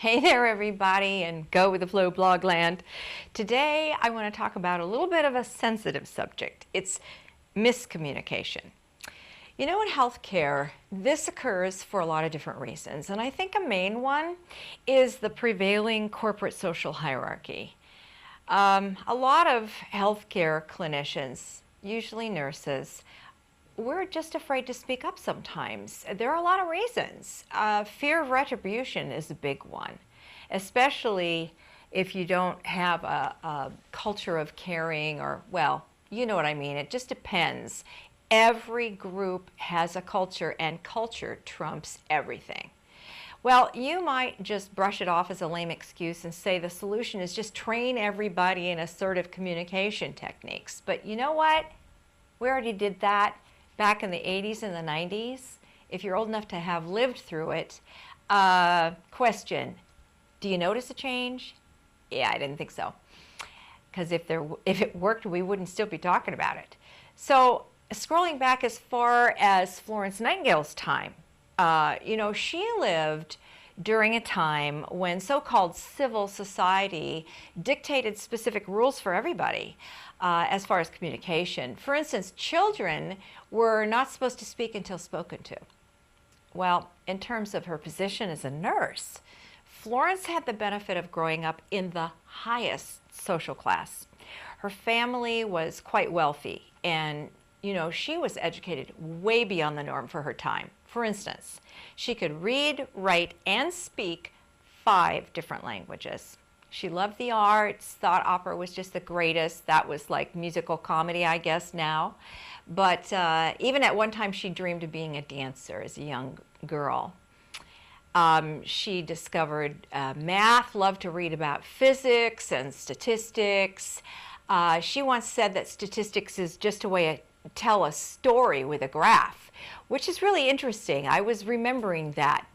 Hey there, everybody, and Go with the Flow blog land. Today, I want to talk about a little bit of a sensitive subject. It's miscommunication. You know, in healthcare, this occurs for a lot of different reasons, and I think a main one is the prevailing corporate social hierarchy. A lot of healthcare clinicians, usually nurses, we're just afraid to speak up sometimes. There are a lot of reasons. Fear of retribution is a big one, especially if you don't have a culture of caring or, well, you know what I mean. It just depends. Every group has a culture, and culture trumps everything. Well, you might just brush it off as a lame excuse and say the solution is just train everybody in assertive communication techniques. But you know what? We already did that back in the 80s and the 90s. If you're old enough to have lived through it, question, do you notice a change? Yeah, I didn't think so. Because if it worked, we wouldn't still be talking about it. So scrolling back as far as Florence Nightingale's time, she lived during a time when so-called civil society dictated specific rules for everybody as far as communication. For instance, children were not supposed to speak until spoken to. Well, in terms of her position as a nurse, Florence had the benefit of growing up in the highest social class. Her family was quite wealthy, and she was educated way beyond the norm for her time. For instance, she could read, write, and speak 5 different languages. She loved the arts, thought opera was just the greatest. That was like musical comedy, I guess, now. But even at one time, she dreamed of being a dancer as a young girl. She discovered math, loved to read about physics and statistics. She once said that statistics is just a way to tell a story with a graph, which is really interesting. I was remembering that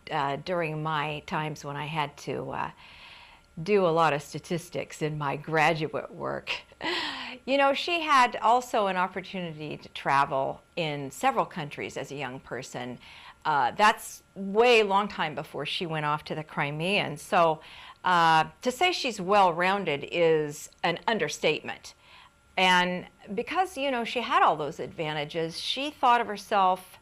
during my times when I had to do a lot of statistics in my graduate work. She had also an opportunity to travel in several countries as a young person. That's way long time before she went off to the Crimea. And so to say she's well-rounded is an understatement. And because, she had all those advantages, she thought of herself,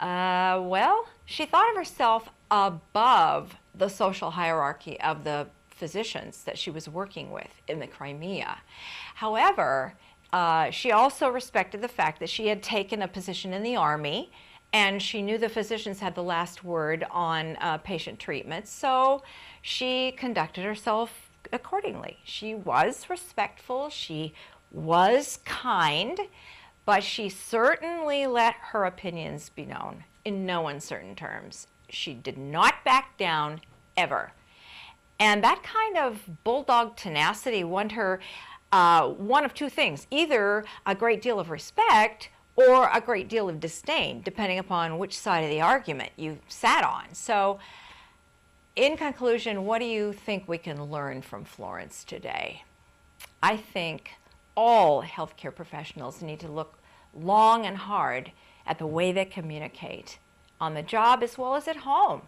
she thought of herself above the social hierarchy of the physicians that she was working with in the Crimea. However, she also respected the fact that she had taken a position in the Army, and she knew the physicians had the last word on patient treatment, so she conducted herself accordingly. She was respectful, she was kind, but she certainly let her opinions be known in no uncertain terms. She did not back down, ever. And that kind of bulldog tenacity won her one of 2 things, either a great deal of respect or a great deal of disdain, depending upon which side of the argument you sat on. So, in conclusion, what do you think we can learn from Florence today? I think all healthcare professionals need to look long and hard at the way they communicate on the job as well as at home.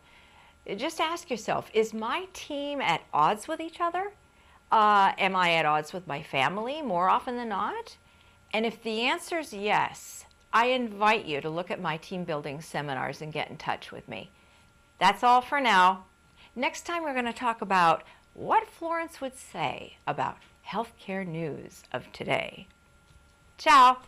Just ask yourself, is my team at odds with each other? Am I at odds with my family more often than not? And if the answer is yes, I invite you to look at my team building seminars and get in touch with me. That's all for now. Next time we're going to talk about what Florence would say about healthcare news of today. Ciao.